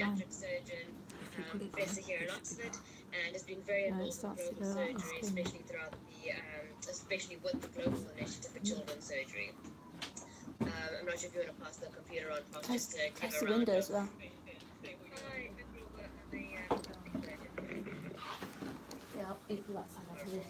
pediatric surgeon, professor here in Oxford, and has been very involved in global surgery, especially especially with the Global Initiative for Children's Surgery. I'm not sure if you want to pass the computer on, Prof, just to give a round window as well. Hi, Yeah, people outside after this.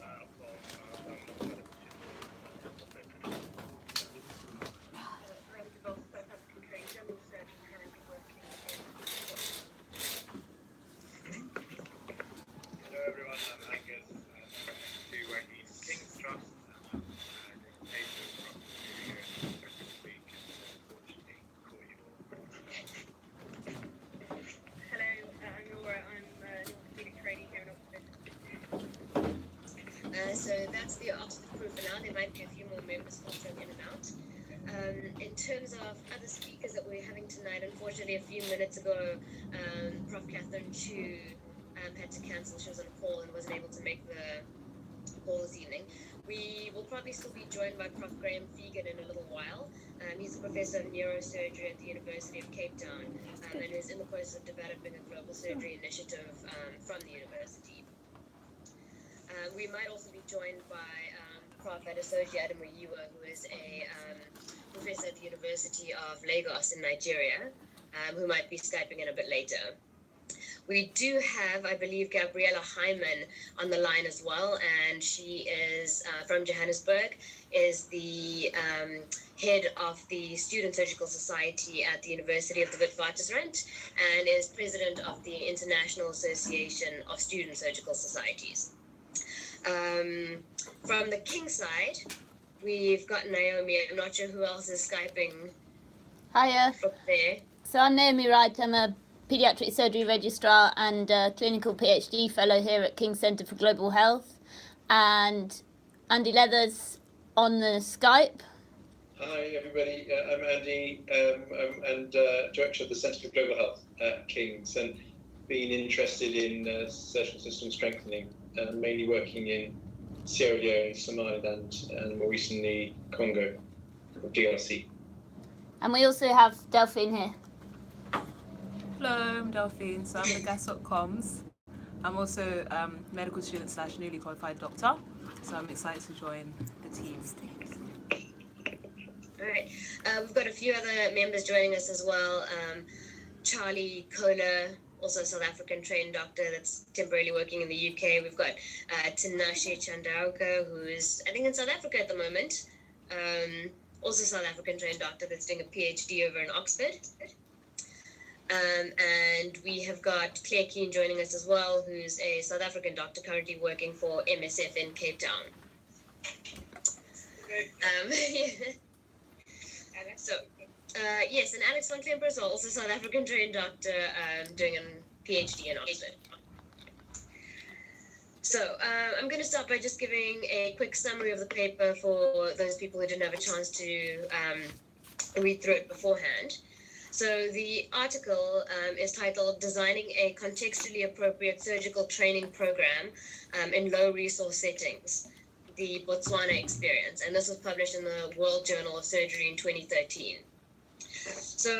Hello everyone, I'm Angus. I'm currently working in King's Trust. I'm doing papers from the this week, and unfortunately caught you all. Hello, I'm Laura. I'm an orthopedic trainee here in Oxford. So that's the Oxford crew for now. There might be a few more members filtering in and out. In terms of other speakers that we're having tonight, unfortunately, a few minutes ago, Prof. Catherine Chu had to cancel. She was on a call and wasn't able to make the call this evening. We will probably still be joined by Prof. Graham Fegan in a little while. He's a professor of neurosurgery at the University of Cape Town and is in the process of developing a global surgery initiative from the university. We might also be joined by Prof. Adesoji Ademoyiwa, who is a professor at the University of Lagos in Nigeria, who might be Skyping in a bit later. We do have, I believe, Gabriella Hyman on the line as well, and she is from Johannesburg, is the head of the Student Surgical Society at the University of the Witwatersrand, and is president of the International Association of Student Surgical Societies. From the King side, we've got Naomi. I'm not sure who else is Skyping Hiya. from there. So I'm Naomi Wright. I'm a paediatric surgery registrar and a clinical PhD fellow here at King Centre for Global Health. And Andy Leathers on the Skype. Hi everybody, I'm Andy, and Director of the Centre for Global Health at King's, and been interested in surgical system strengthening, mainly working in Sierra Leone, Somaliland, and more recently Congo, or DRC. And we also have Delphine here. Hello, I'm Delphine. So I'm the GASOC Comms. I'm also medical student / newly qualified doctor. So I'm excited to join the team. All right. We've got a few other members joining us as well. Charlie Kohler, also a South African trained doctor that's temporarily working in the UK. We've got Tinashe Chandauka, who is, I think, in South Africa at the moment. Also South African trained doctor that's doing a PhD over in Oxford. And we have got Claire Keane joining us as well, who's a South African doctor currently working for MSF in Cape Town. Yes, and Alex van Klemper is also a South African trained doctor doing a PhD in Oxford. So I'm going to start by just giving a quick summary of the paper for those people who didn't have a chance to read through it beforehand. So the article is titled Designing a Contextually Appropriate Surgical Training Program in Low Resource Settings, the Botswana Experience. And this was published in the World Journal of Surgery in 2013. So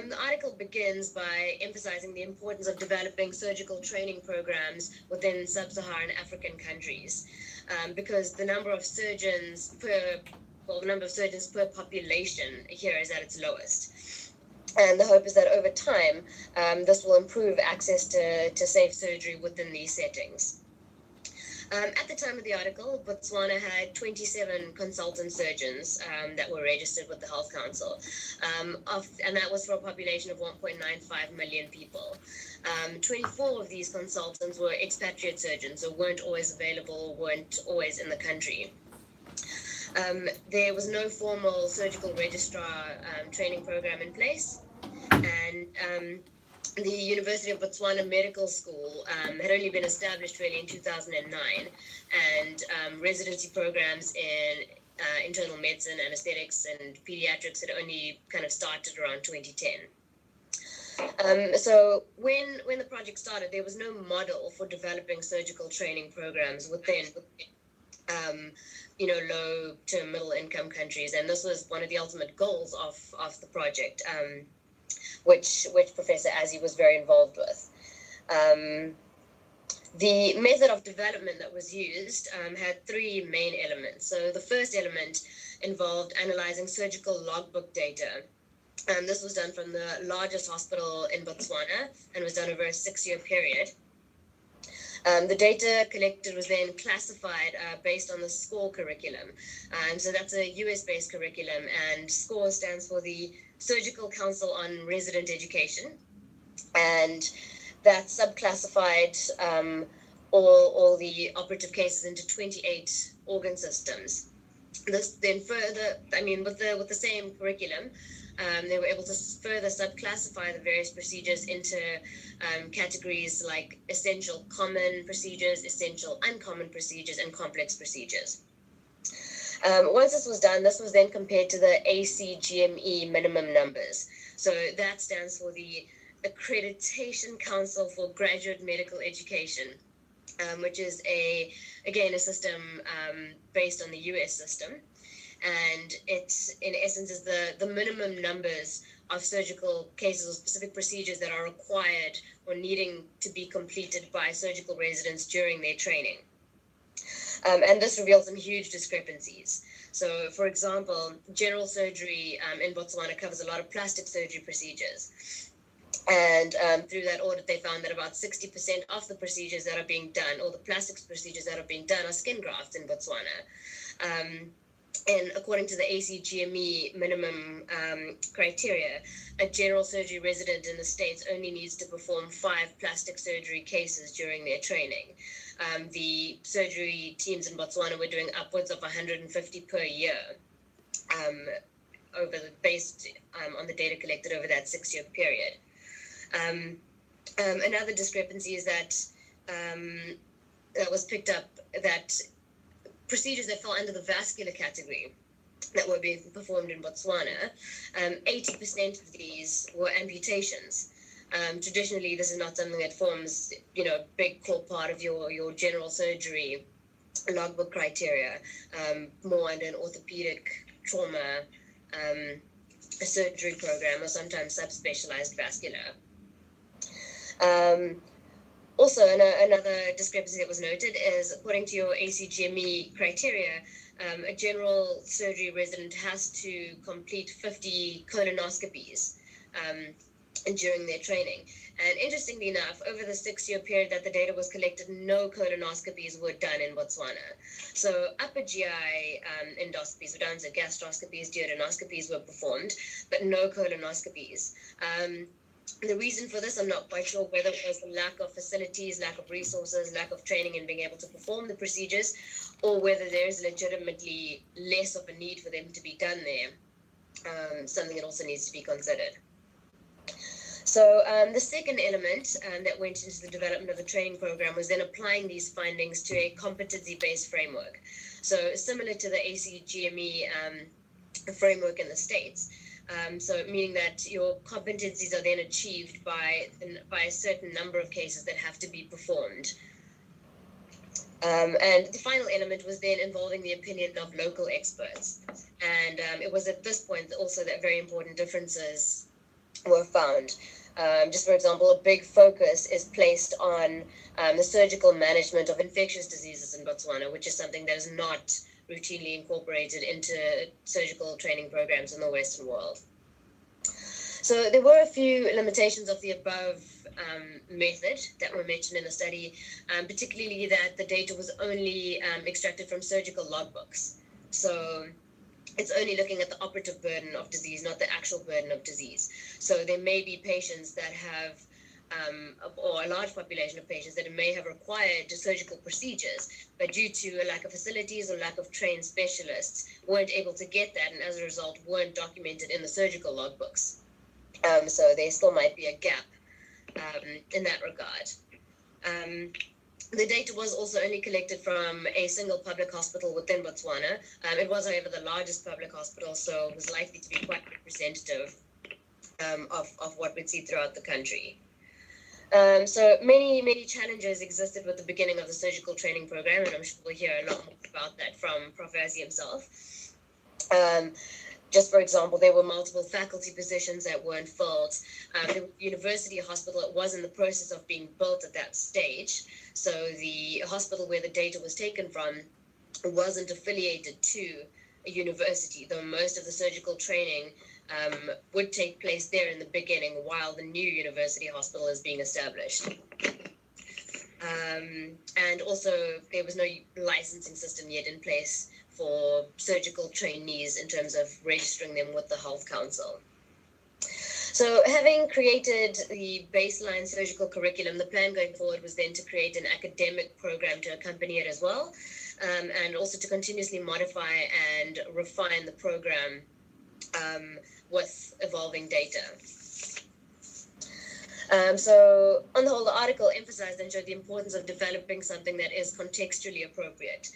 the article begins by emphasizing the importance of developing surgical training programs within sub-Saharan African countries, because the number of surgeons per population here is at its lowest. And the hope is that over time, this will improve access to safe surgery within these settings. At the time of the article, Botswana had 27 consultant surgeons that were registered with the Health Council, and that was for a population of 1.95 million people. 24 of these consultants were expatriate surgeons, so weren't always available, weren't always in the country. There was no formal surgical registrar training program in place, and the University of Botswana Medical School had only been established really in 2009, and residency programs in internal medicine, anesthetics, and pediatrics had only kind of started around 2010. So when the project started, there was no model for developing surgical training programs within low to middle income countries, and this was one of the ultimate goals of the project. which Professor Azzi was very involved with. The method of development that was used had three main elements. So the first element involved analyzing surgical logbook data. This was done from the largest hospital in Botswana and was done over a 6-year period. The data collected was then classified based on the SCORE curriculum. So that's a US-based curriculum, and SCORE stands for the Surgical Council on Resident Education. And that subclassified all the operative cases into 28 organ systems. This then further, with the same curriculum, they were able to further subclassify the various procedures into categories like essential common procedures, essential uncommon procedures, and complex procedures. Once this was done, this was then compared to the ACGME minimum numbers. So that stands for the Accreditation Council for Graduate Medical Education, which is a system based on the US system. And it, in essence, is the minimum numbers of surgical cases or specific procedures that are required or needing to be completed by surgical residents during their training. And this reveals some huge discrepancies. So, for example, general surgery in Botswana covers a lot of plastic surgery procedures. And through that audit, they found that about 60% of the procedures that are being done, or the plastics procedures that are being done, are skin grafts in Botswana. And according to the ACGME minimum criteria, a general surgery resident in the States only needs to perform 5 plastic surgery cases during their training. The surgery teams in Botswana were doing upwards of 150 per year, based on the data collected over that 6-year period. Another discrepancy is that was picked up that procedures that fell under the vascular category that were being performed in Botswana, 80% of these were amputations. Traditionally, this is not something that forms, a big core part of your general surgery logbook criteria, more under an orthopedic trauma surgery program, or sometimes subspecialized vascular. Also, another discrepancy that was noted is, according to your ACGME criteria, a general surgery resident has to complete 50 colonoscopies during their training. And interestingly enough, over the 6-year period that the data was collected, no colonoscopies were done in Botswana. So upper GI endoscopies were done, so gastroscopies, duodenoscopies were performed, but no colonoscopies. The reason for this, I'm not quite sure, whether it was the lack of facilities, lack of resources, lack of training in being able to perform the procedures, or whether there is legitimately less of a need for them to be done there, something that also needs to be considered. So the second element that went into the development of the training program was then applying these findings to a competency-based framework. So similar to the ACGME framework in the States. So meaning that your competencies are then achieved by a certain number of cases that have to be performed. And the final element was then involving the opinion of local experts. And it was at this point also that very important differences were found. Just for example, a big focus is placed on the surgical management of infectious diseases in Botswana, which is something that is not routinely incorporated into surgical training programs in the Western world. So there were a few limitations of the above method that were mentioned in the study, particularly that the data was only extracted from surgical logbooks. So it's only looking at the operative burden of disease, not the actual burden of disease. So there may be patients that have, or a large population of patients that may have required surgical procedures, but due to a lack of facilities or lack of trained specialists, weren't able to get that, and as a result, weren't documented in the surgical logbooks. So there still might be a gap in that regard. The data was also only collected from a single public hospital within Botswana. It was, however, the largest public hospital, so it was likely to be quite representative of what we'd see throughout the country. So many challenges existed with the beginning of the surgical training program, and I'm sure we'll hear a lot more about that from Prof. Azzi himself. Just for example, there were multiple faculty positions that weren't filled. The university hospital, it was in the process of being built at that stage. So the hospital where the data was taken from wasn't affiliated to a university, though most of the surgical training would take place there in the beginning while the new university hospital is being established. And also there was no licensing system yet in place for surgical trainees in terms of registering them with the Health Council. So having created the baseline surgical curriculum, the plan going forward was then to create an academic program to accompany it as well, and also to continuously modify and refine the program with evolving data. So on the whole, the article emphasized and showed the importance of developing something that is contextually appropriate.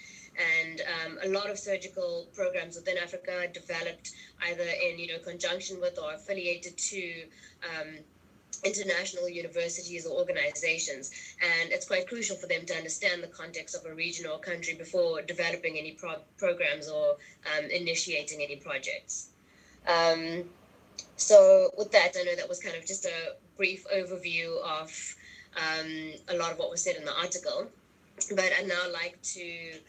And a lot of surgical programs within Africa are developed either in, conjunction with or affiliated to international universities or organizations. And it's quite crucial for them to understand the context of a region or country before developing any programs or initiating any projects. So with that, I know that was kind of just a brief overview of a lot of what was said in the article, but I'd now like to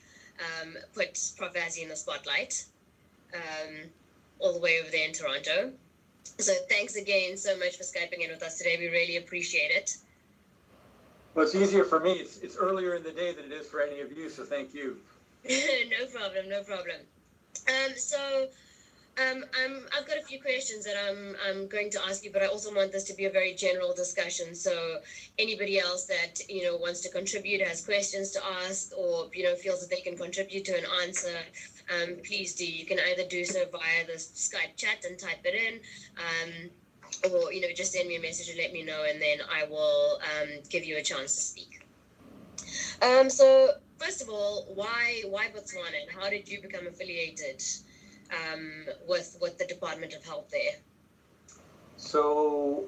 put Prof. Vazzy in the spotlight, all the way over there in Toronto. So thanks again so much for Skyping in with us today. We really appreciate it. Well, it's easier for me. It's earlier in the day than it is for any of you, so thank you. No problem. I've got a few questions that I'm going to ask you, but I also want this to be a very general discussion. So anybody else that, wants to contribute, has questions to ask, or, feels that they can contribute to an answer, please do. You can either do so via the Skype chat and type it in, or, just send me a message and let me know, and then I will give you a chance to speak. So first of all, why Botswana, and how did you become affiliated with the Department of Health there? So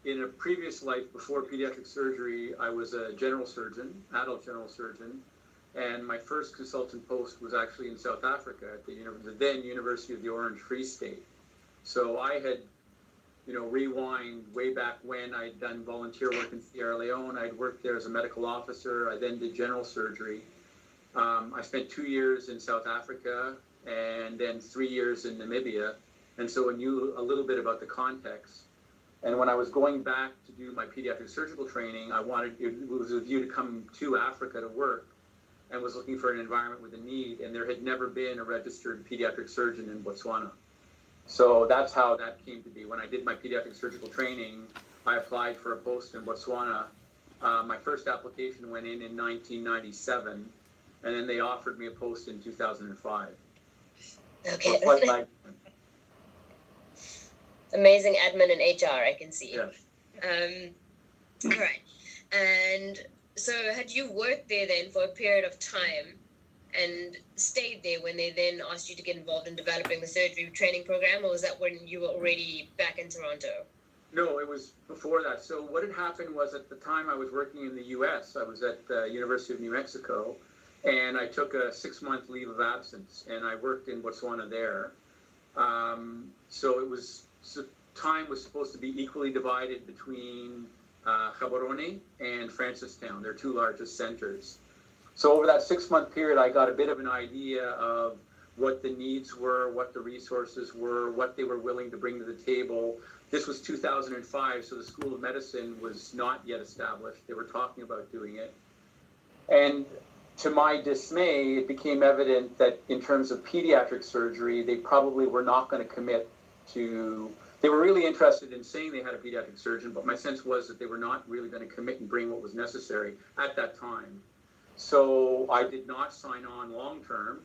in a previous life before pediatric surgery, I was a general surgeon, adult general surgeon, and my first consultant post was actually in South Africa at the then University of the Orange Free State. So I had, rewind way back when I'd done volunteer work in Sierra Leone. I'd worked there as a medical officer. I then did general surgery. I spent 2 years in South Africa and then 3 years in Namibia. And so I knew a little bit about the context. And when I was going back to do my pediatric surgical training, it was a view to come to Africa to work, and was looking for an environment with a need. And there had never been a registered pediatric surgeon in Botswana. So that's how that came to be. When I did my pediatric surgical training, I applied for a post in Botswana. My first application went in 1997, and then they offered me a post in 2005. Okay. So amazing admin and HR, I can see. Yeah. All right. And so had you worked there then for a period of time and stayed there when they then asked you to get involved in developing the surgery training program, or was that when you were already back in Toronto? No, it was before that. So what had happened was, at the time I was working in the U.S., I was at the University of New Mexico, and I took a 6-month leave of absence, and I worked in Botswana there. So time was supposed to be equally divided between Gaborone and Francistown, their two largest centers. So over that 6-month period, I got a bit of an idea of what the needs were, what the resources were, what they were willing to bring to the table. This was 2005, so the School of Medicine was not yet established. They were talking about doing it. And to my dismay, it became evident that in terms of pediatric surgery, they probably were not going to commit to... They were really interested in saying they had a pediatric surgeon, but my sense was that they were not really going to commit and bring what was necessary at that time. So I did not sign on long-term,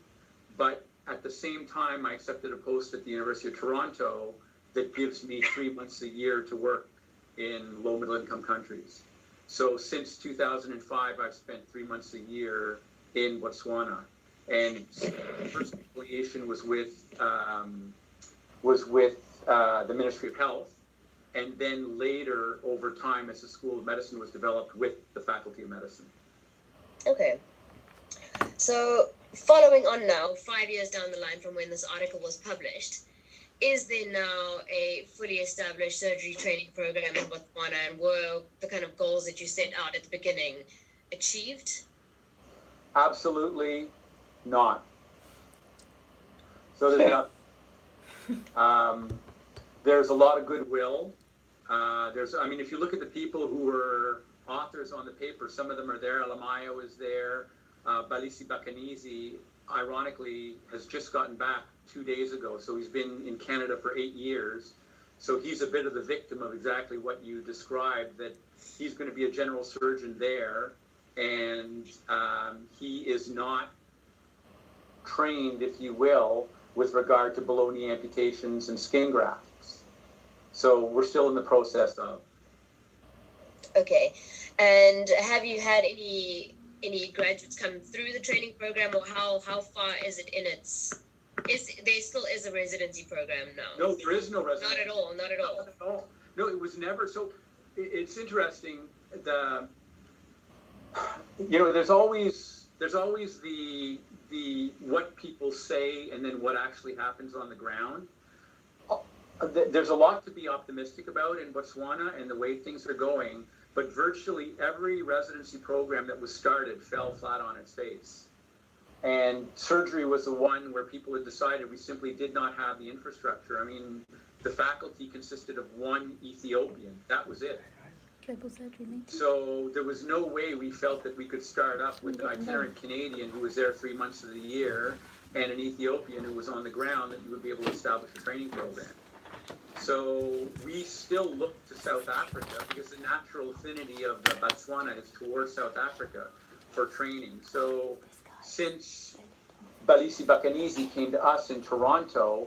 but at the same time, I accepted a post at the University of Toronto that gives me 3 months a year to work in low middle income countries. So since 2005, I've spent 3 months a year in Botswana. And the first affiliation was with the Ministry of Health. And then later, over time, as the School of Medicine was developed with the Faculty of Medicine. Okay. So following on now, 5 years down the line from when this article was published, is there now a fully established surgery training program in Botswana, and were the kind of goals that you set out at the beginning achieved? Absolutely not. So there's not. There's a lot of goodwill. If you look at the people who were authors on the paper, some of them are there. Alamayo is there. Balisi Bakanizi, ironically, has just gotten back 2 days ago. So he's been in Canada for 8 years. So he's a bit of the victim of exactly what you described, that he's going to be a general surgeon there. And he is not trained, if you will, with regard to below knee amputations and skin grafts. So we're still in the process of. Okay. And have you had any graduates come through the training program, or how far is it in its? There still is a residency program now? No, there is no residency. Not at all. Not at all. Not at all. No, it was never. So it's interesting. There's always the what people say and then what actually happens on the ground. There's a lot to be optimistic about in Botswana and the way things are going, but virtually every residency program that was started fell flat on its face. And surgery was the one where people had decided we simply did not have the infrastructure. I mean, the faculty consisted of one Ethiopian. That was it. So there was no way we felt that we could start up with an itinerant Canadian who was there 3 months of the year and an Ethiopian who was on the ground, that you would be able to establish a training program. So we still look to South Africa because the natural affinity of the Botswana is towards South Africa for training. So since Balisi Bakanizi came to us in Toronto,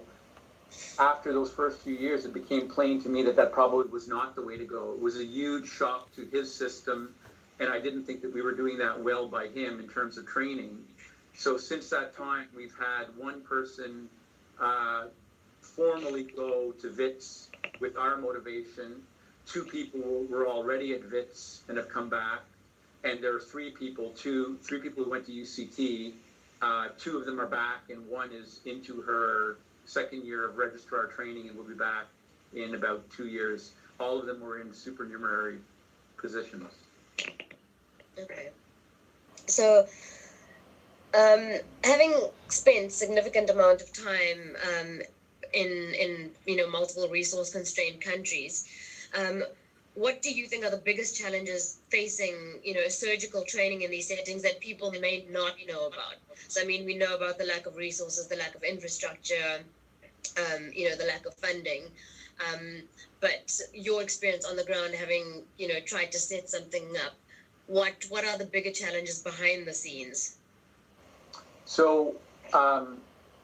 after those first few years, it became plain to me that probably was not the way to go. It was a huge shock to his system, and I didn't think that we were doing that well by him in terms of training. So since that time, we've had one person formally go to WITS with our motivation. 2 people were already at WITS and have come back, and there are 3 people who went to UCT. 2 of them are back, and one is into her second year of registrar training and will be back in about 2 years. All of them were in supernumerary positions. Okay. So, having spent significant amount of time in multiple resource constrained countries, what do you think are the biggest challenges facing surgical training in these settings that people may not know about? So I mean, we know about the lack of resources, the lack of infrastructure, the lack of funding, but your experience on the ground, having tried to set something up, what are the bigger challenges behind the scenes? So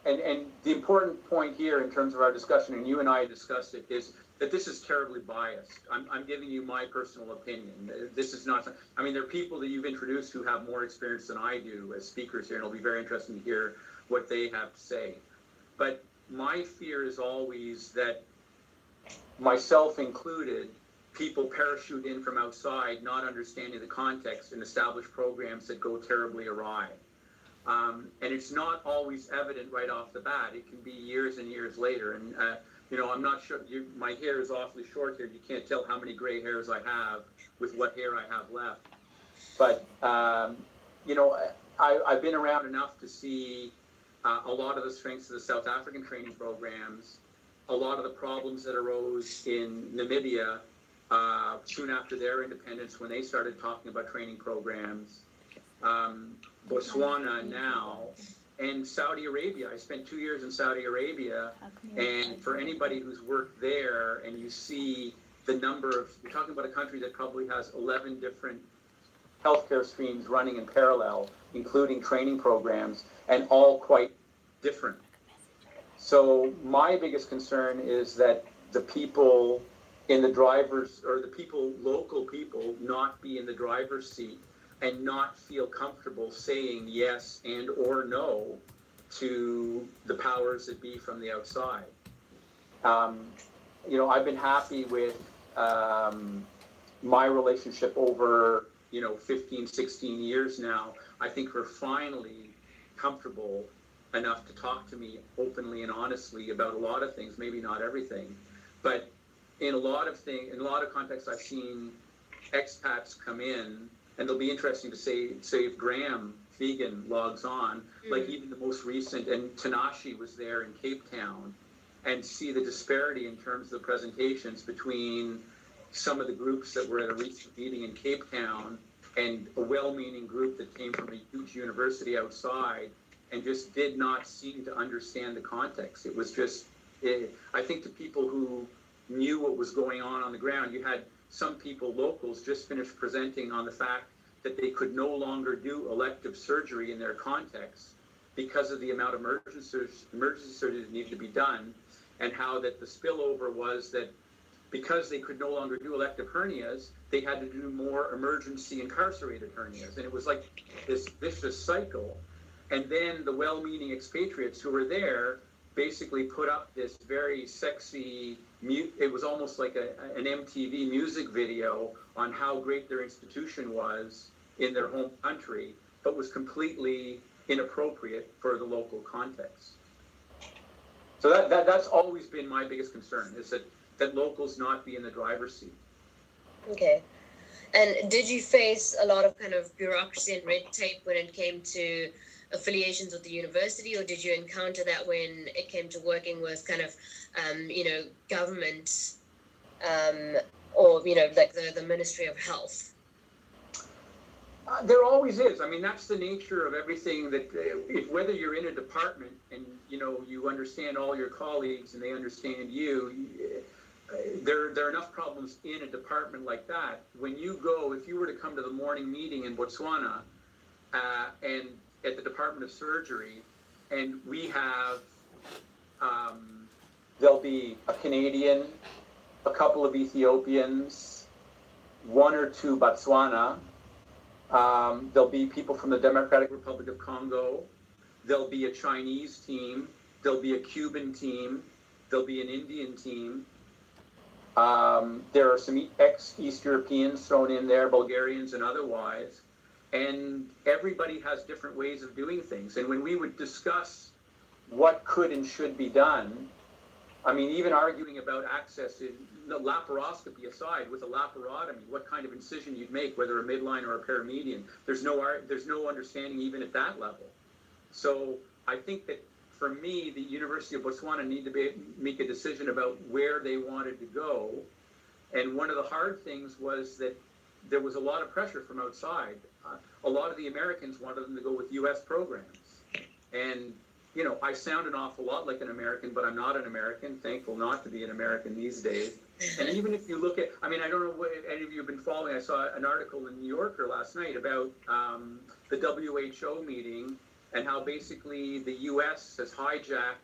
and the important point here in terms of our discussion, and you and I discussed it, is that this is terribly biased. I'm giving you my personal opinion. This is not, I mean, there are people that you've introduced who have more experience than I do as speakers here, and it'll be very interesting to hear what they have to say. But my fear is always that, myself included, people parachute in from outside, not understanding the context, and establish programs that go terribly awry. And it's not always evident right off the bat. It can be years and years later. And, I'm not sure, my hair is awfully short here. You can't tell how many gray hairs I have with what hair I have left. But, I've been around enough to see a lot of the strengths of the South African training programs, a lot of the problems that arose in Namibia soon after their independence when they started talking about training programs, Botswana now, and Saudi Arabia. I spent 2 years in Saudi Arabia, and for anybody who's worked there and you see the number of, you're talking about a country that probably has 11 different healthcare streams running in parallel, including training programs, and all quite different. So my biggest concern is that the people in the driver's, or the people, local people, not be in the driver's seat and not feel comfortable saying yes and or no to the powers that be from the outside. I've been happy with my relationship over 15, 16 years now. I think we're finally comfortable enough to talk to me openly and honestly about a lot of things, maybe not everything, but in a lot of contexts, I've seen expats come in, and it'll be interesting to say if Graham Fegan logs on, like even the most recent, and Tanashi was there in Cape Town, and see the disparity in terms of the presentations between some of the groups that were at a recent meeting in Cape Town and a well-meaning group that came from a huge university outside and just did not seem to understand the context. It was just, I think to people who knew what was going on the ground, you had some people, locals, just finished presenting on the fact that they could no longer do elective surgery in their context because of the amount of emergency surgery that needed to be done, and how that the spillover was that because they could no longer do elective hernias, they had to do more emergency incarcerated hernias. And it was like this vicious cycle. And then the well-meaning expatriates who were there basically put up this very sexy, it was almost like an MTV music video on how great their institution was in their home country, but was completely inappropriate for the local context. So that's always been my biggest concern, is that locals not be in the driver's seat. Okay. And did you face a lot of kind of bureaucracy and red tape when it came to affiliations with the university, or did you encounter that when it came to working with kind of, government, or, like the Ministry of Health? There always is. I mean, that's the nature of everything that, whether you're in a department and, you understand all your colleagues and they understand you, there are enough problems in a department like that. When you go, if you were to come to the morning meeting in Botswana, and at the Department of Surgery, and we have, there'll be a Canadian, a couple of Ethiopians, one or two Botswana, there'll be people from the Democratic Republic of Congo, there'll be a Chinese team, there'll be a Cuban team, there'll be an Indian team. There are some ex-East Europeans thrown in there, Bulgarians and otherwise, and everybody has different ways of doing things. And when we would discuss what could and should be done, I mean, even arguing about access, laparoscopy aside, with a laparotomy, what kind of incision you'd make, whether a midline or a paramedian, there's no understanding even at that level. So I think that for me, the University of Botswana needed to make a decision about where they wanted to go. And one of the hard things was that there was a lot of pressure from outside. A lot of the Americans wanted them to go with U.S. programs. And, I sound an awful lot like an American, but I'm not an American, thankful not to be an American these days. And even if you look at, I mean, I don't know what any of you have been following, I saw an article in New Yorker last night about the WHO meeting and how basically the U.S. has hijacked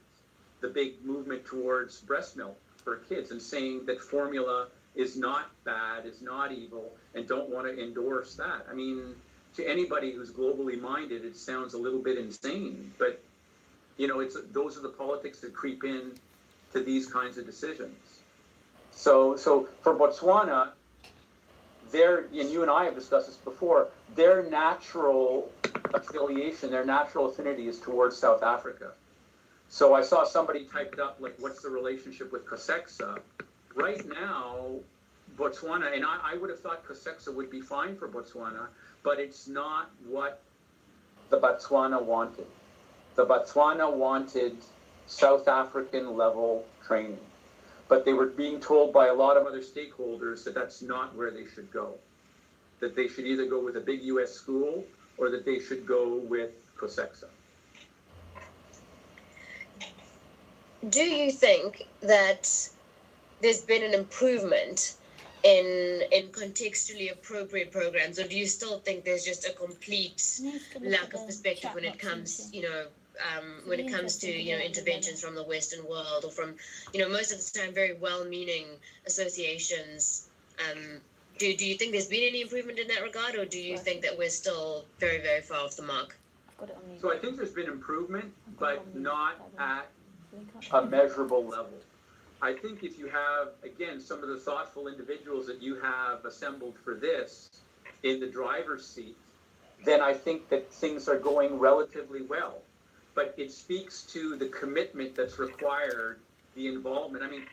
the big movement towards breast milk for kids and saying that formula is not bad, is not evil, and don't want to endorse that. I mean, to anybody who's globally minded, it sounds a little bit insane, but those are the politics that creep in to these kinds of decisions. So for Botswana, and you and I have discussed this before, their natural affiliation, their natural affinity is towards South Africa. So I saw somebody typed up, like, what's the relationship with COSEXA? Right now, Botswana, and I would have thought COSEXA would be fine for Botswana, but it's not what the Botswana wanted. The Botswana wanted South African level training, but they were being told by a lot of other stakeholders that that's not where they should go, that they should either go with a big U.S. school or that they should go with COSEXA. Do you think that there's been an improvement in contextually appropriate programs, or do you still think there's just a complete lack of perspective when it comes, when it comes to, interventions from the Western world, or from, most of the time very well-meaning associations? Do you think there's been any improvement in that regard, or do you think that we're still very, very far off the mark? So I think there's been improvement, but not at a measurable level. I think if you have, again, some of the thoughtful individuals that you have assembled for this in the driver's seat, then I think that things are going relatively well. but it speaks to the commitment that's required, the involvement. I mean,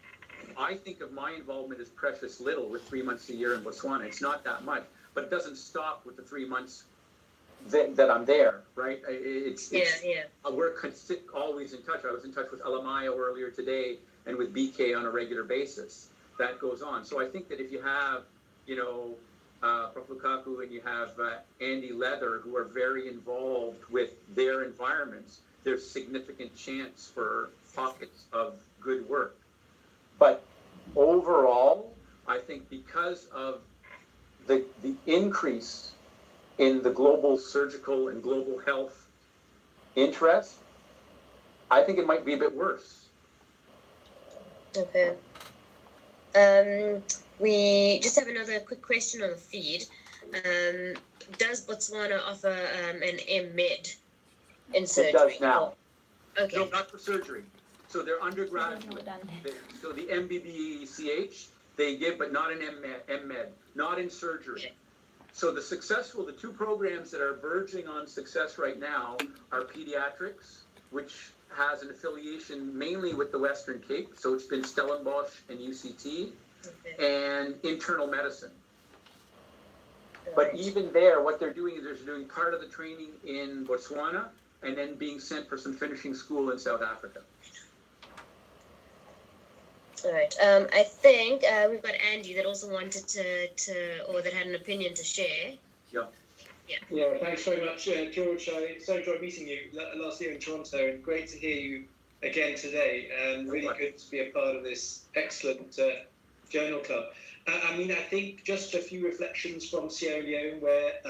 I think of my involvement as precious little with 3 months a year in Botswana. It's not that much, but it doesn't stop with the 3 months that I'm there, right? We're always in touch. I was in touch with Alamayo earlier today and with BK on a regular basis. That goes on. So I think that if you have, Prof. Lukaku and you have Andy Leather, who are very involved with their environments, there's significant chance for pockets of good work. But overall, I think because of the increase in the global surgical and global health interest, I think it might be a bit worse. Okay. We just have another quick question on the feed. Does Botswana offer an M.Med in surgery? It does now. Okay. No, not for surgery. So they're undergraduate. So the MBBCH, they give, but not an M.Med, not in surgery. Okay. So the two programs that are verging on success right now are pediatrics, which has an affiliation mainly with the Western Cape. So it's been Stellenbosch and UCT, and internal medicine. But even there, what they're doing is they're doing part of the training in Botswana and then being sent for some finishing school in South Africa. All right. I think we've got Andy that also wanted or that had an opinion to share. Yeah, thanks very much, George. I so enjoyed meeting you last year in Toronto, and great to hear you again today, and really good to be a part of this excellent journal club. I mean, I think just a few reflections from Sierra Leone, where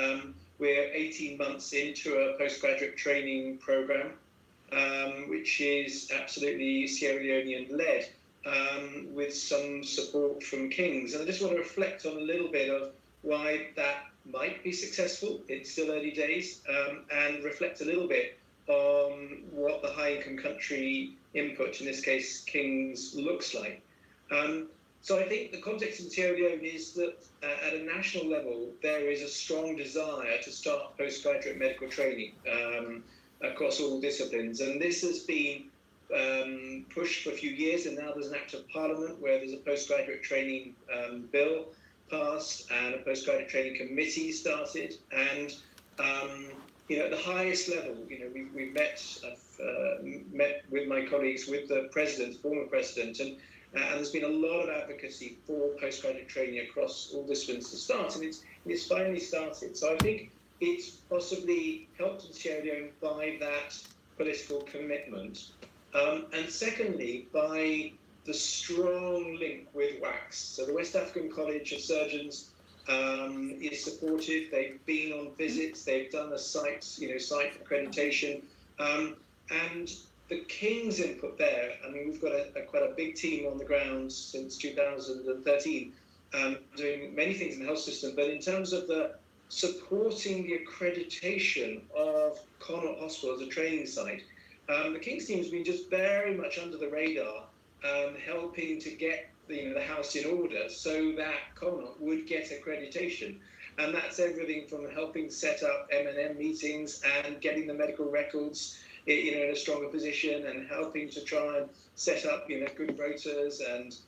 we're 18 months into a postgraduate training program, which is absolutely Sierra Leonean-led, with some support from King's. And I just want to reflect on a little bit of why that might be successful. It's still early days, and reflect a little bit on what the high-income country input, in this case King's, looks like. So I think the context in Sierra Leone is that at a national level, there is a strong desire to start postgraduate medical training across all disciplines. And this has been pushed for a few years, and now there's an act of parliament where there's a postgraduate training bill passed and a postgraduate training committee started. And at the highest level, we've met with my colleagues, with the president, former president, and there's been a lot of advocacy for postgraduate training across all disciplines to start, and it's finally started. So I think it's possibly helped in Sierra Leone by that political commitment, and secondly, by the strong link with WACS. So the West African College of Surgeons is supportive. They've been on visits. They've done a site accreditation, and the King's input there. I mean, we've got quite a big team on the ground since 2013, doing many things in the health system. But in terms of the supporting the accreditation of Connaught Hospital as a training site, the King's team has been just very much under the radar, helping to get the house in order so that Connaught would get accreditation. And that's everything from helping set up M&M meetings and getting the medical records in a stronger position, and helping to try and set up good rotas and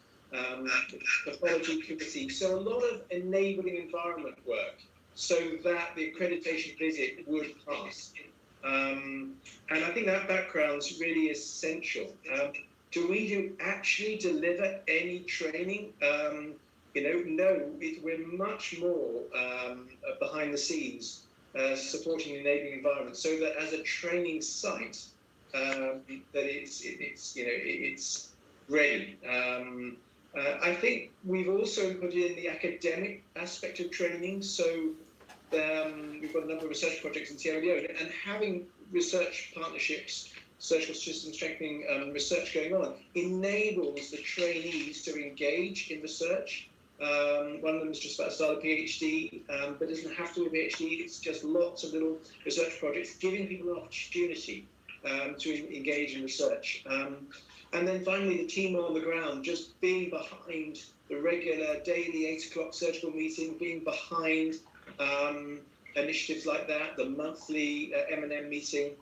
pathology committee. So a lot of enabling environment work so that the accreditation visit would pass. And I think that background's really essential. Do we actually deliver any training? No, we're much more behind the scenes, supporting the enabling environment, so that as a training site, that it's ready. I think we've also put in the academic aspect of training. So we've got a number of research projects in Sierra Leone, and having research partnerships, surgical system strengthening research going on, enables the trainees to engage in research. One of them is just about to start a PhD, but doesn't have to be a PhD. It's just lots of little research projects, giving people an opportunity to engage in research. And then finally, the team on the ground, just being behind the regular daily 8 o'clock surgical meeting, being behind initiatives like that, the monthly M&M meeting,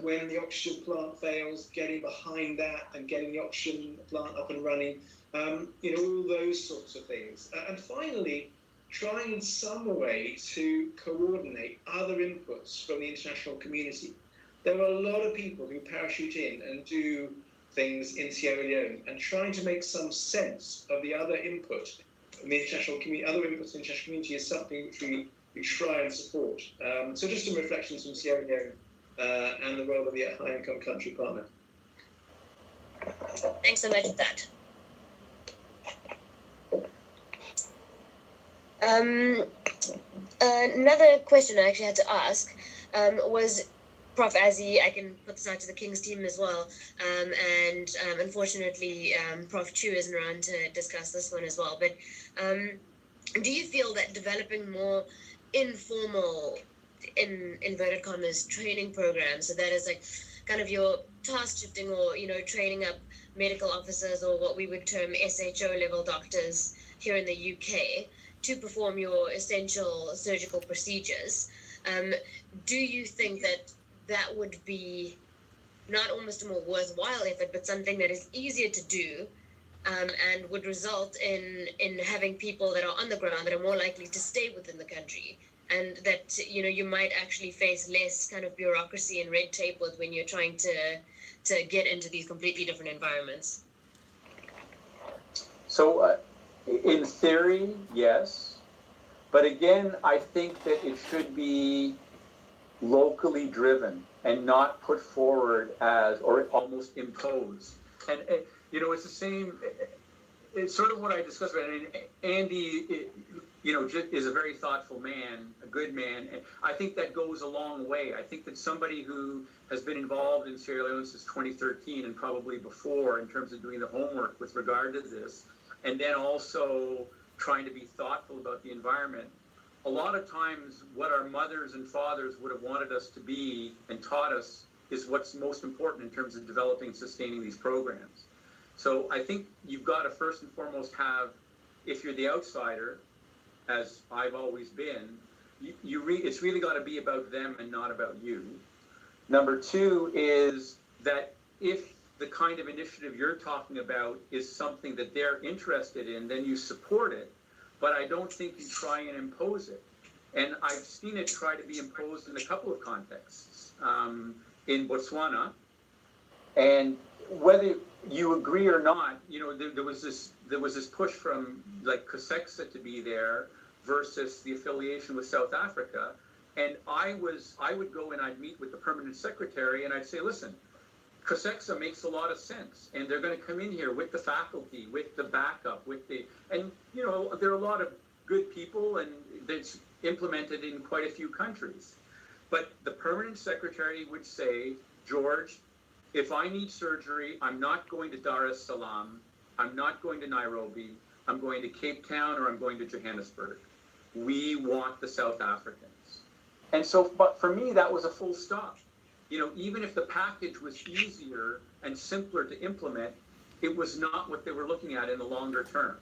when the oxygen plant fails, getting behind that and getting the oxygen plant up and running, all those sorts of things. And finally, trying in some way to coordinate other inputs from the international community. There are a lot of people who parachute in and do things in Sierra Leone, and trying to make some sense of the other input from the international community, other inputs in the international community is something which we try and support. So just some reflections from Sierra Leone and the role of the high-income country partner. Thanks so much for that. Another question I actually had to ask was, Prof. Azzy, I can put this out to the King's team as well, and unfortunately Prof. Chu isn't around to discuss this one as well, but do you feel that developing more informal, in inverted commas, training programs, so that is like kind of your task shifting, or training up medical officers, or what we would term SHO level doctors here in the UK, to perform your essential surgical procedures, do you think that that would be not almost a more worthwhile effort, but something that is easier to do, and would result in having people that are on the ground that are more likely to stay within the country, and that you might actually face less kind of bureaucracy and red tape with when you're trying to get into these completely different environments? So in theory, yes. But again, I think that it should be locally driven and not put forward as, or almost imposed. And it's the same, it's sort of what I discussed about. I mean, Andy, is a very thoughtful man, a good man. And I think that goes a long way. I think that somebody who has been involved in Sierra Leone since 2013 and probably before in terms of doing the homework with regard to this, and then also trying to be thoughtful about the environment. A lot of times what our mothers and fathers would have wanted us to be and taught us is what's most important in terms of developing and sustaining these programs. So I think you've got to first and foremost have, if you're the outsider, as I've always been, it's really got to be about them and not about you. Number two is that if the kind of initiative you're talking about is something that they're interested in, then you support it. But I don't think you try and impose it. And I've seen it try to be imposed in a couple of contexts. In Botswana, and whether you agree or not, there was this push from like COSEXA to be there versus the affiliation with South Africa. And I would go and I'd meet with the permanent secretary and I'd say, listen, COSEXA makes a lot of sense, and they're going to come in here with the faculty, with the backup, and there are a lot of good people, and it's implemented in quite a few countries. But the permanent secretary would say, George, if I need surgery, I'm not going to Dar es Salaam, I'm not going to Nairobi, I'm going to Cape Town, or I'm going to Johannesburg. We want the South Africans. And so, but for me, that was a full stop. Even if the package was easier and simpler to implement, it was not what they were looking at in the longer term.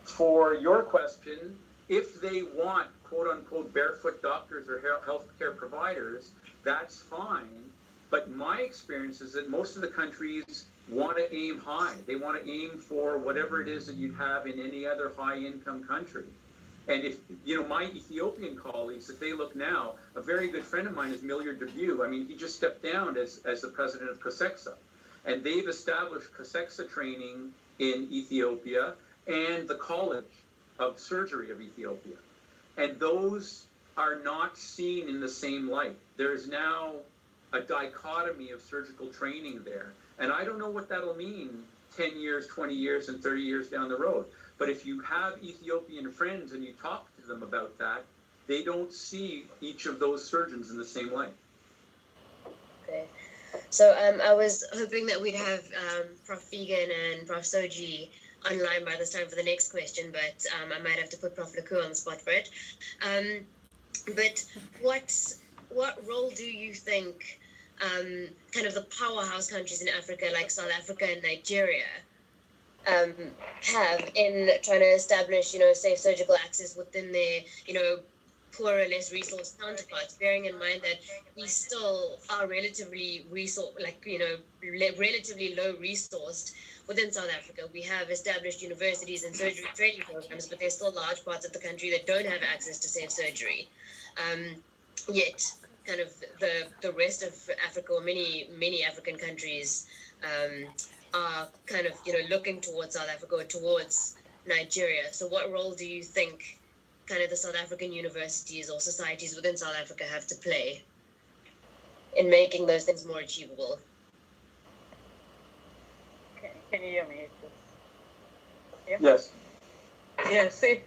For your question, if they want quote unquote barefoot doctors or healthcare providers, that's fine. But my experience is that most of the countries want to aim high. They want to aim for whatever it is that you'd have in any other high income country. And if, my Ethiopian colleagues, if they look now, a very good friend of mine is Miliard Debu. I mean, he just stepped down as the president of COSEXA. And they've established COSEXA training in Ethiopia and the College of Surgery of Ethiopia. And those are not seen in the same light. There's now a dichotomy of surgical training there. And I don't know what that'll mean 10 years, 20 years, and 30 years down the road. But if you have Ethiopian friends and you talk to them about that, they don't see each of those surgeons in the same light. Okay. So I was hoping that we'd have Prof. Vegan and Prof. Soji online by this time for the next question, but I might have to put Prof. Leku on the spot for it. But what role do you think kind of the powerhouse countries in Africa, like South Africa and Nigeria, have in trying to establish, safe surgical access within their, poorer, less resourced counterparts, bearing in mind that we still are relatively relatively low resourced within South Africa. We have established universities and surgery training programs, but there's still large parts of the country that don't have access to safe surgery. Yet, kind of the rest of Africa, or many African countries, are kind of looking towards South Africa or towards Nigeria. So, what role do you think kind of the South African universities or societies within South Africa have to play in making those things more achievable? Can you hear me? Yeah? Yes. Yeah, so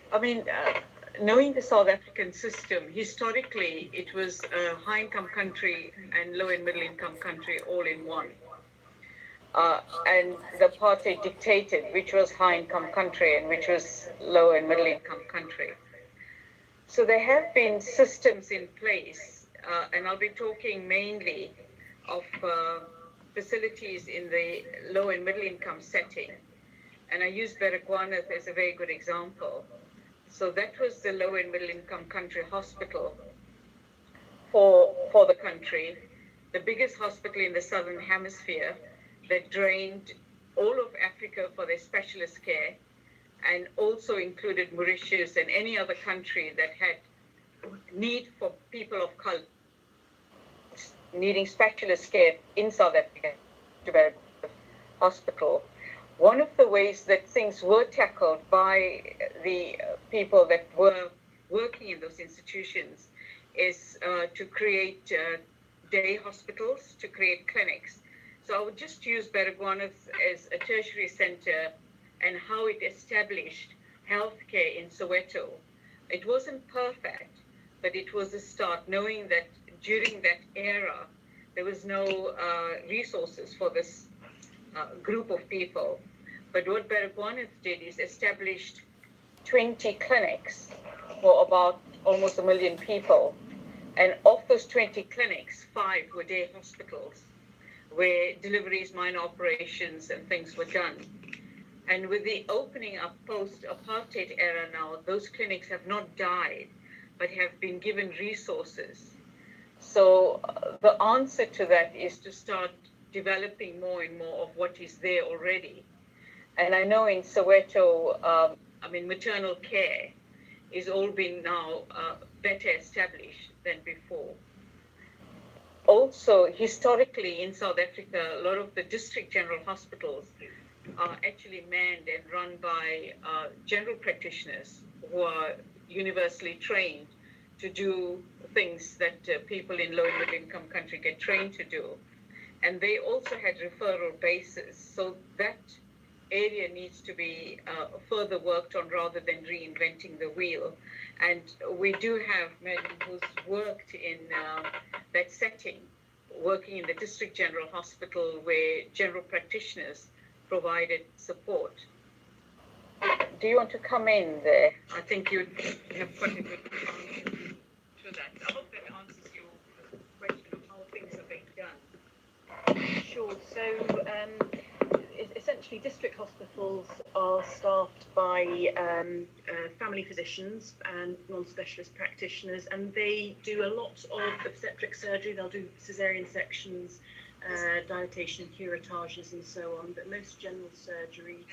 knowing the South African system, historically, it was a high-income country and low and middle-income country all in one. And the apartheid dictated which was high-income country and which was low and middle-income country. So there have been systems in place, and I'll be talking mainly of facilities in the low and middle-income setting. And I use Botswana as a very good example. So that was the low and middle-income country hospital for the country, the biggest hospital in the Southern Hemisphere that drained all of Africa for their specialist care, and also included Mauritius and any other country that had need for people of color needing specialist care in South Africa, developed the hospital. One of the ways that things were tackled by the people that were working in those institutions is to create day hospitals, to create clinics. So I would just use Botswana as a tertiary center and how it established healthcare in Soweto. It wasn't perfect, but it was a start, knowing that during that era, there was no resources for this group of people. But what Botswana did is established 20 clinics for about almost 1 million people. And of those 20 clinics, 5 were day hospitals, where deliveries, minor operations, and things were done. And with the opening up post-apartheid era now, those clinics have not died, but have been given resources. So the answer to that is to start developing more and more of what is there already. And I know in Soweto, maternal care is all been now better established than before. Also, historically in South Africa, a lot of the district general hospitals are actually manned and run by general practitioners who are universally trained to do things that people in low and middle income country get trained to do. And they also had referral bases. So that area needs to be further worked on rather than reinventing the wheel. And we do have men who's worked in that setting, working in the district general hospital where general practitioners provided support. Do you want to come in there? I think you have quite a good answer to that. I hope that answers your question of how things are being done. Sure. So essentially district hospitals are staffed by family physicians and non-specialist practitioners, and they do a lot of obstetric surgery. They'll do cesarean sections, dilatation and curettages and so on, but most general surgery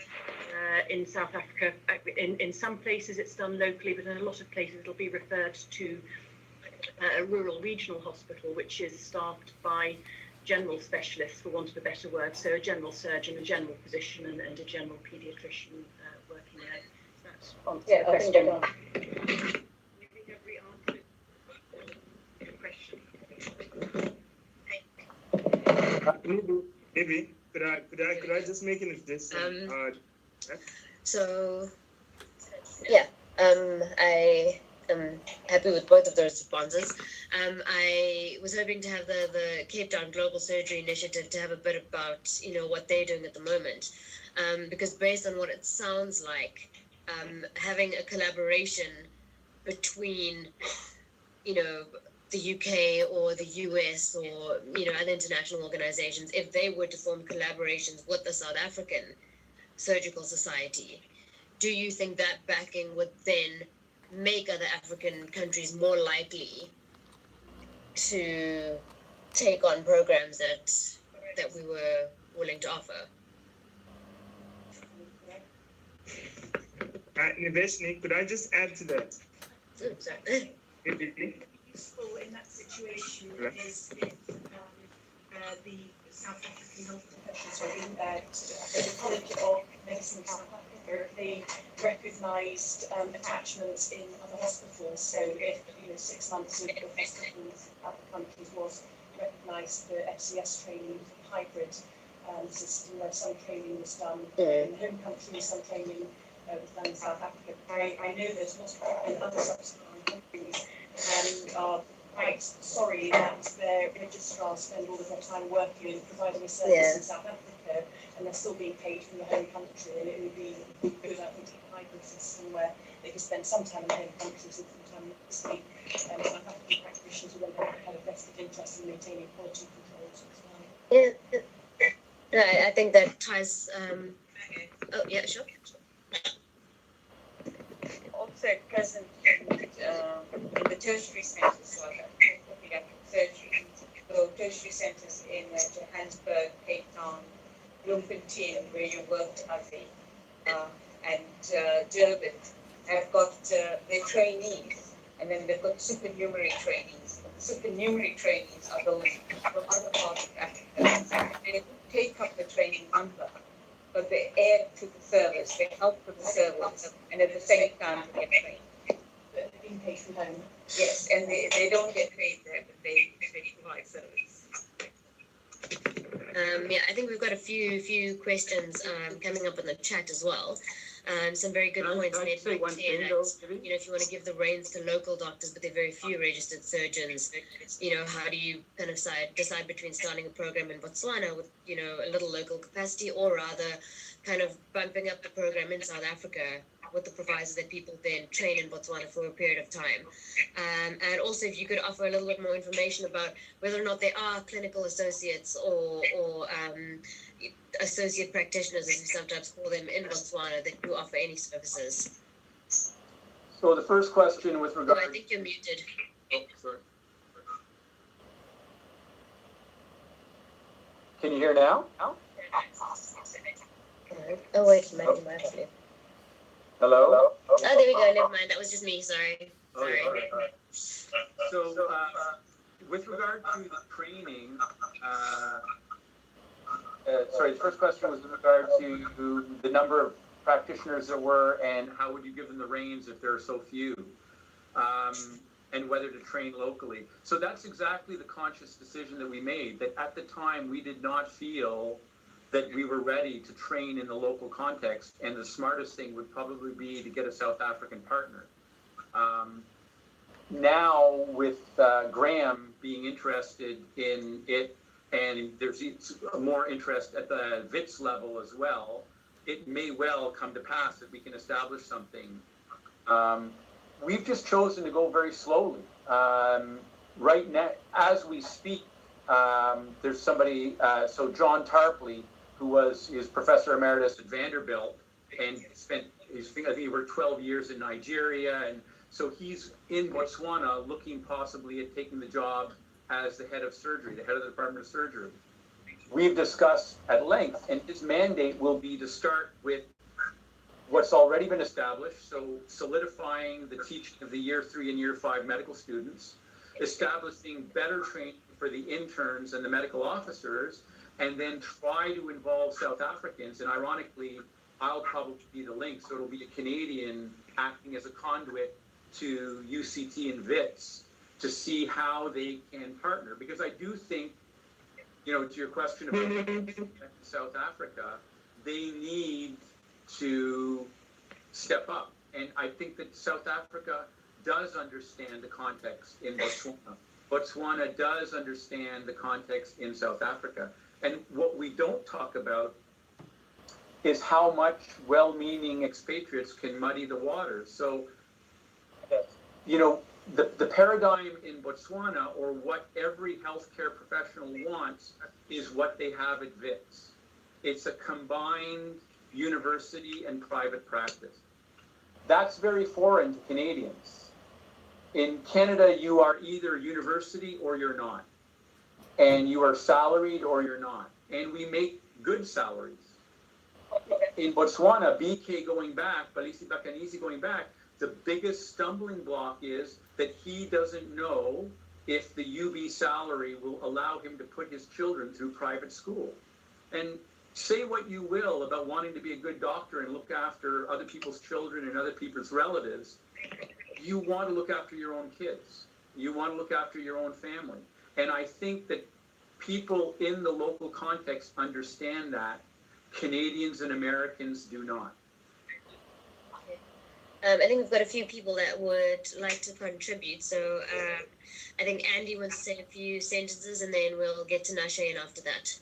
in South Africa, in some places it's done locally, but in a lot of places it'll be referred to a rural regional hospital, which is staffed by general specialists, for want of a better word, so a general surgeon, a general physician, and a general paediatrician working there. So that's answer the question. You think have we answered the question? Maybe could I just make an addition? So yeah, I am happy with both of those responses. I was hoping to have the Cape Town Global Surgery Initiative to have a bit about what they're doing at the moment, because based on what it sounds like, having a collaboration between the UK or the US or other international organizations, if they were to form collaborations with the South African Surgical Society. Do you think that backing would then make other African countries more likely to take on programs that we were willing to offer? Niveshni, could I just add to that? Sorry. Useful in that situation is if the South African health professionals, the College of Medicine of South Africa, they recognised attachments in other hospitals. So if 6 months of hospitals in other countries was recognised the FCS training hybrid system, where some training was done in home countries, some training was done in South Africa. I know there's lots of people in other sub-Saharan countries are quite sorry that their registrars spend all of their time working and providing a service in South Africa, and they're still being paid from the home country. And it would be good, I think, to have a hybrid system where they could spend some time in the home countries and some time in the state. South African practitioners will then have a vested interest in maintaining quality controls as well. Yeah, I think that ties. Oh yeah, sure. Also present in the tertiary centres, so pediatric surgery. So tertiary centres in Johannesburg, Cape Town, Bloemfontein, where you worked, Afi, and Durban, have got their trainees, and then they've got supernumerary trainees. The supernumerary trainees are those from other parts of Africa. They take up the training number, but they add to the service, they help with the service, and at the same time they get trained. But they're being paid from home. Yes, and they don't get paid there, but they provide service. Yeah, I think we've got a few questions coming up in the chat as well. Some very good points made by Tia that, if you want to give the reins to local doctors, but they're very few registered surgeons, how do you kind of decide between starting a program in Botswana with, a little local capacity, or rather kind of bumping up the program in South Africa with the proviso that people then train in Botswana for a period of time. And also if you could offer a little bit more information about whether or not there are clinical associates or associate practitioners, as we sometimes call them, in Botswana that do offer any services. So the first question with regard... I think you're muted. Oh, sorry. Can you hear now? Oh, wait, maybe my volume. Hello? Oh, there we go. Never mind. That was just me. Sorry. Sorry. All right. So, with regard to the training, the first question was with regard to the number of practitioners there were and how would you give them the reins if there are so few, and whether to train locally. So that's exactly the conscious decision that we made, that at the time we did not feel that we were ready to train in the local context, and the smartest thing would probably be to get a South African partner. Now, with Graham being interested in it, and there's more interest at the WITS level as well, it may well come to pass that we can establish something. We've just chosen to go very slowly. Right now, as we speak, there's somebody, so John Tarpley, who is Professor Emeritus at Vanderbilt, and spent, I think he worked 12 years in Nigeria, and so he's in Botswana looking possibly at taking the job as the head of surgery, the head of the Department of Surgery. We've discussed at length, and his mandate will be to start with what's already been established, so solidifying the teaching of the Year 3 and Year 5 medical students, establishing better training for the interns and the medical officers, and then try to involve South Africans. And ironically, I'll probably be the link, so it'll be a Canadian acting as a conduit to UCT and WITS to see how they can partner. Because I do think, to your question about South Africa, they need to step up. And I think that South Africa does understand the context in Botswana. Botswana does understand the context in South Africa. And what we don't talk about is how much well-meaning expatriates can muddy the waters. So, the paradigm in Botswana, or what every healthcare professional wants, is what they have at WITS. It's a combined university and private practice. That's very foreign to Canadians. In Canada, you are either university or you're not. And you are salaried or you're not. And we make good salaries. In Botswana, BK going back, Balisi Bakanisi going back, the biggest stumbling block is that he doesn't know if the UB salary will allow him to put his children through private school. And say what you will about wanting to be a good doctor and look after other people's children and other people's relatives, you want to look after your own kids. You want to look after your own family. And I think that people in the local context understand that. Canadians and Americans do not. I think we've got a few people that would like to contribute. So I think Andy wants to say a few sentences, and then we'll get to Nasha in after that.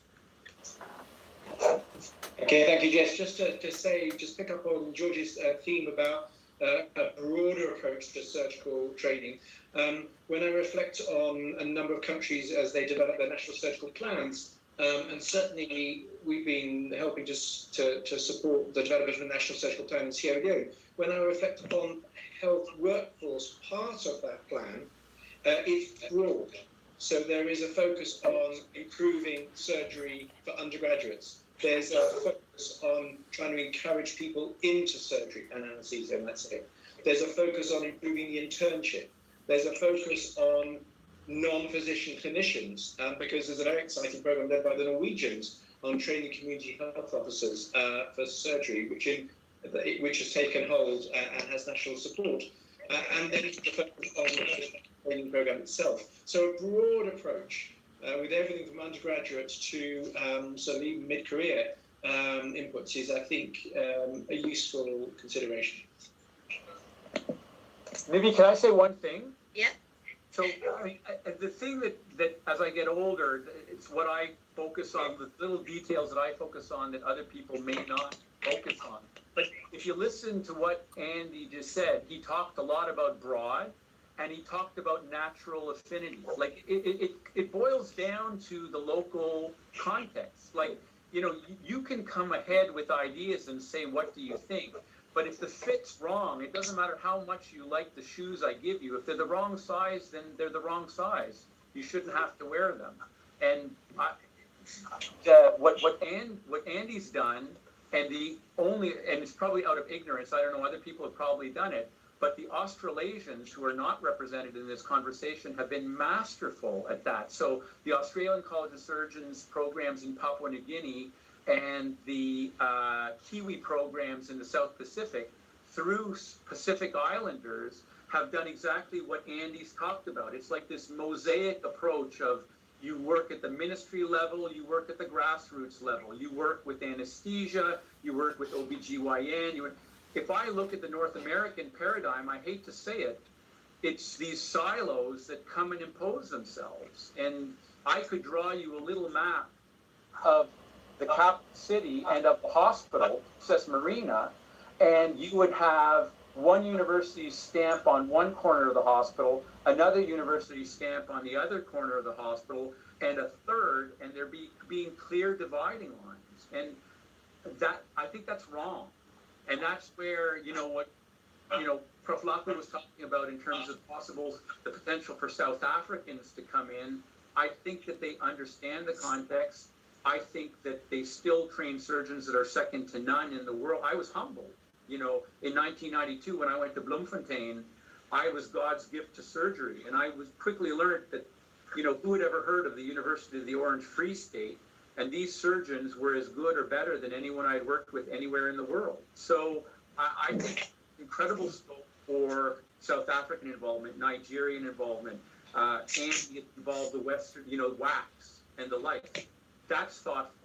Okay, thank you, Jess. Just to say, just pick up on George's theme about a broader approach to surgical training. When I reflect on a number of countries as they develop their national surgical plans, and certainly we've been helping just to support the development of the national surgical plan in Sierra Leone. When I reflect upon health workforce part of that plan, it's broad. So there is a focus on improving surgery for undergraduates. There's a focus on trying to encourage people into surgery and anesthesia, and that's it. There's a focus on improving the internship. There's a focus on non-physician clinicians, because there's a very exciting program led by the Norwegians on training community health officers for surgery, which has taken hold and has national support. And then the focus on the training program itself. So a broad approach with everything from undergraduates to sort of even mid-career inputs is, I think, a useful consideration. Maybe can I say one thing? Yeah. So the thing that as I get older, it's what I focus on, the little details that I focus on that other people may not focus on. But if you listen to what Andy just said, he talked a lot about broad, and he talked about natural affinity. Like it boils down to the local context. Like, you know, you can come ahead with ideas and say, what do you think? But if the fit's wrong, it doesn't matter how much you like the shoes I give you. If they're the wrong size, then they're the wrong size. You shouldn't have to wear them. And what Andy's done, and it's probably out of ignorance, I don't know, other people have probably done it, but the Australasians who are not represented in this conversation have been masterful at that. So the Australian College of Surgeons programs in Papua New Guinea and the Kiwi programs in the South Pacific through Pacific Islanders have done exactly what Andy's talked about. It's like this mosaic approach of you work at the ministry level, you work at the grassroots level, you work with anesthesia, you work with OBGYN. If I look at the North American paradigm, I hate to say it, it's these silos that come and impose themselves. And I could draw you a little map of the capital city and of the hospital, Princess Marina, and you would have one university stamp on one corner of the hospital, another university stamp on the other corner of the hospital, and a third, and there being clear dividing lines. And that, I think that's wrong. And that's where, Prof. Lachlan was talking about in terms of the potential for South Africans to come in. I think that they understand the context. I think that they still train surgeons that are second to none in the world. I was humbled. In 1992, when I went to Bloemfontein, I was God's gift to surgery. And I was quickly learned that, who had ever heard of the University of the Orange Free State? And these surgeons were as good or better than anyone I'd worked with anywhere in the world. So I think incredible scope for South African involvement, Nigerian involvement, and get involved the Western, WACs and the like. That's thoughtful.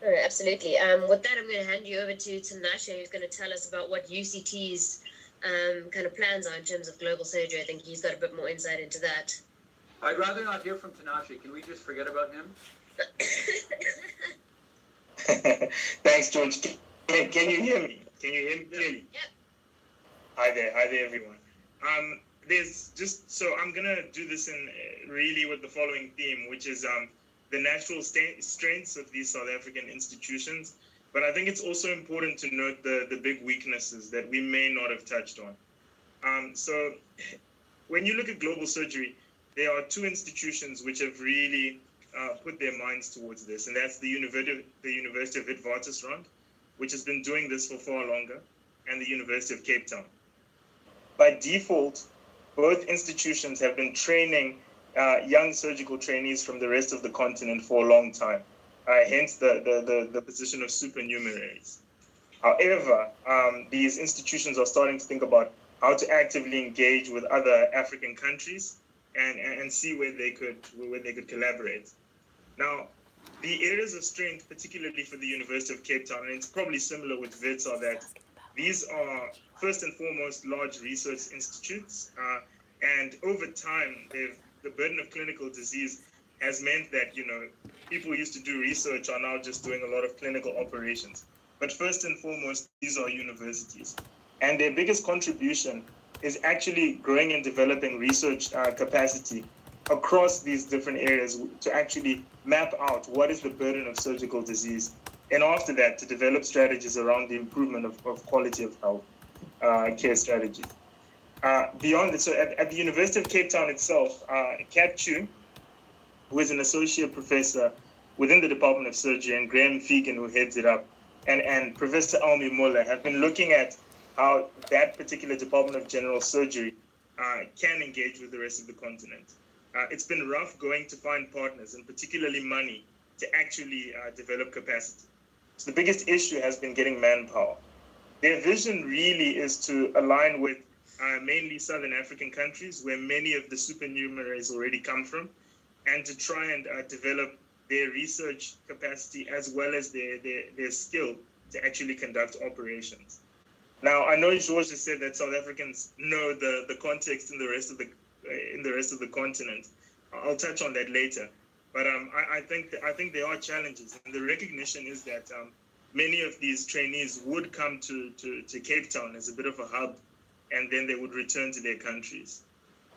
Absolutely. With that, I'm going to hand you over to Tinashe, who's going to tell us about what UCT's kind of plans are in terms of global surgery. I think he's got a bit more insight into that. I'd rather not hear from Tinashe. Can we just forget about him? Thanks, George. Can you hear me? Can you hear me clearly? Yep. Hi there, everyone. So I'm gonna do this in really with the following theme, which is the natural strengths of these South African institutions But I think it's also important to note the big weaknesses that we may not have touched on. So when you look at global surgery, there are two institutions which have really put their minds towards this, and that's the University of Witwatersrand, which has been doing this for far longer, and the University of Cape Town. By default, both institutions have been training young surgical trainees from the rest of the continent for a long time, hence the position of supernumeraries. However, these institutions are starting to think about how to actively engage with other African countries and see where they could collaborate. Now, the areas of strength, particularly for the University of Cape Town, and it's probably similar with WITS, are that these are first and foremost large research institutes, and over time, the burden of clinical disease has meant that people used to do research are now just doing a lot of clinical operations. But first and foremost, these are universities, and their biggest contribution is actually growing and developing research capacity across these different areas to actually map out what is the burden of surgical disease, and after that to develop strategies around the improvement of quality of health care strategies. Beyond this, so at the University of Cape Town itself, Kat Chu, who is an associate professor within the Department of Surgery, and Graham Fegan, who heads it up, and Professor Almi Muller have been looking at how that particular Department of General Surgery can engage with the rest of the continent. It's been rough going to find partners, and particularly money, to actually develop capacity. So the biggest issue has been getting manpower. Their vision really is to align with mainly Southern African countries, where many of the supernumeraries already come from, and to try and develop their research capacity as well as their skill to actually conduct operations. Now, I know George has said that South Africans know the context in the rest of the continent. I'll touch on that later. But I think there are challenges, and the recognition is that many of these trainees would come to Cape Town as a bit of a hub, and then they would return to their countries.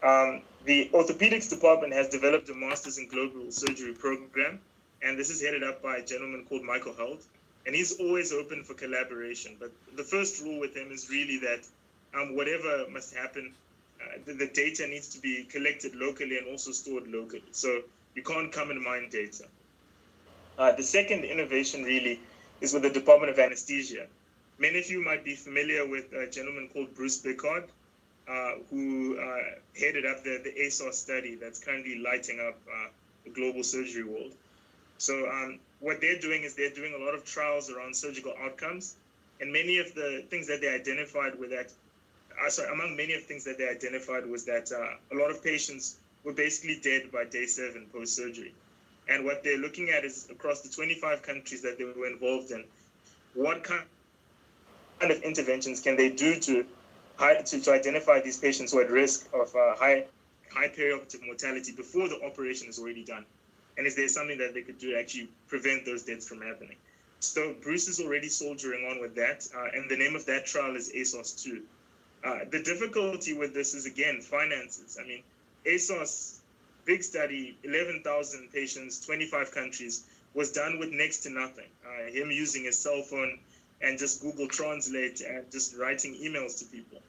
The orthopedics department has developed a master's in global surgery program, and this is headed up by a gentleman called Michael Held, and he's always open for collaboration. But the first rule with him is really that whatever must happen, the data needs to be collected locally and also stored locally. So you can't come and mine data. The second innovation really is with the Department of Anesthesia. Many of you might be familiar with a gentleman called Bruce Bickard, who headed up the ASOS study that's currently lighting up the global surgery world. So what they're doing is they're doing a lot of trials around surgical outcomes, and many of the things that they identified with that, among many of the things that they identified was that a lot of patients were basically dead by day 7 post-surgery. And what they're looking at is across the 25 countries that they were involved in, what kind of interventions can they do to identify these patients who are at risk of high perioperative mortality before the operation is already done? And is there something that they could do to actually prevent those deaths from happening? So Bruce is already soldiering on with that, and the name of that trial is ASOS 2. The difficulty with this is, again, finances. I mean, ASOS, big study, 11,000 patients, 25 countries, was done with next to nothing. Him using his cell phone and just Google Translate and just writing emails to people.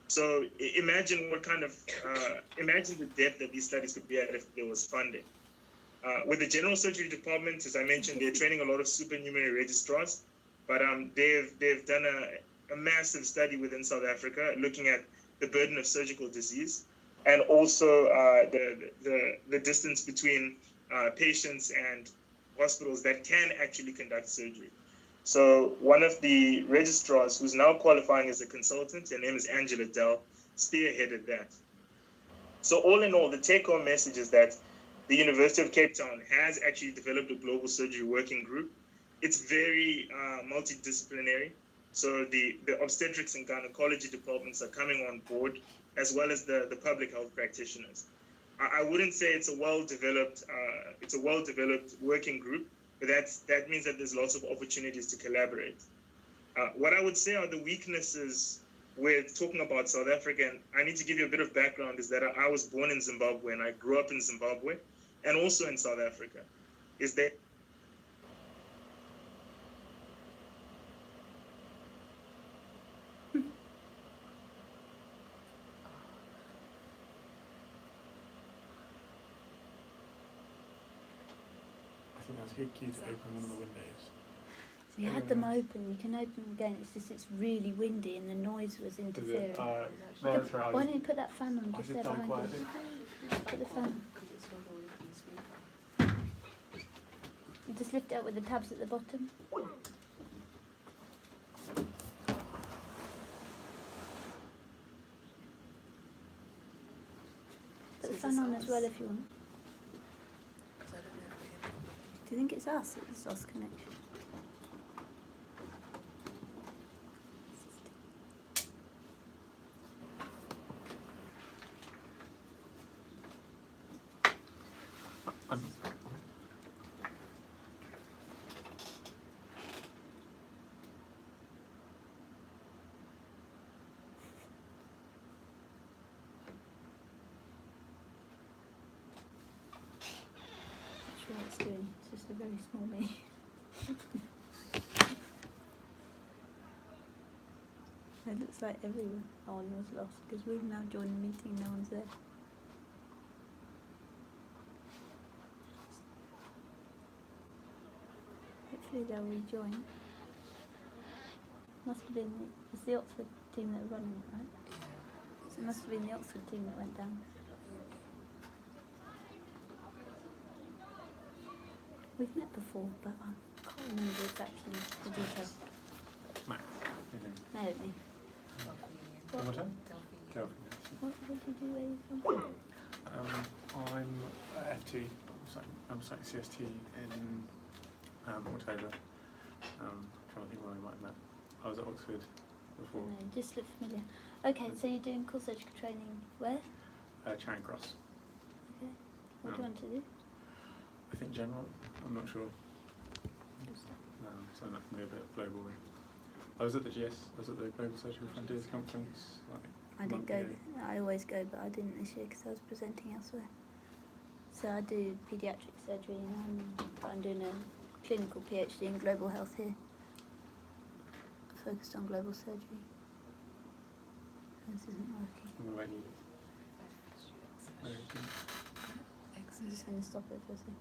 So imagine imagine the depth that these studies could be at if there was funding. With the general surgery department, as I mentioned, they're training a lot of supernumerary registrars, but they've done a massive study within South Africa looking at the burden of surgical disease and also the distance between patients and hospitals that can actually conduct surgery. So one of the registrars who's now qualifying as a consultant, her name is Angela Dell, spearheaded that. So all in all, the take-home message is that the University of Cape Town has actually developed a global surgery working group. It's very multidisciplinary. So the obstetrics and gynecology departments are coming on board, as well as the public health practitioners. I wouldn't say it's a well-developed working group, but that means that there's lots of opportunities to collaborate. What I would say are the weaknesses with talking about South Africa, and I need to give you a bit of background, is that I was born in Zimbabwe and I grew up in Zimbabwe and also in South Africa, is that think that's key to open one of the windows. We had them open. You can open them again. It's just it's really windy and the noise was interfering. No, that's right. Why don't you put that fan on I just did there die behind quietly. you? Put the fan on. You just lift it up with the tabs at the bottom. Put the fan on as well if you want. Do you think it's us? It's us connection. What it's doing. It's just a very small me. It looks like everyone was lost because we've now joined the meeting. No one's there. Hopefully they'll rejoin. Must have been it's the Oxford team that are running it, right? So it must have been the Oxford team that went down. We've met before, but I can't remember exactly the details. Max. Naomi. One more time? Delphine. What did you do? Where are you from? I'm at FT. I'm starting CST in October. Trying to think where we might have met. I was at Oxford before. No, just look familiar. Okay, so you're doing core surgical training where? Charing Cross. Okay. What do you want to do? I think general. I'm not sure. So that can be a bit global. I was at the GS. I was at the Global Surgical Frontiers conference. I didn't go. I always go, but I didn't this year because I was presenting elsewhere. So I do paediatric surgery, and I'm doing a clinical PhD in global health here, focused on global surgery. This isn't working. What about you? I'm just going to stop it for a second.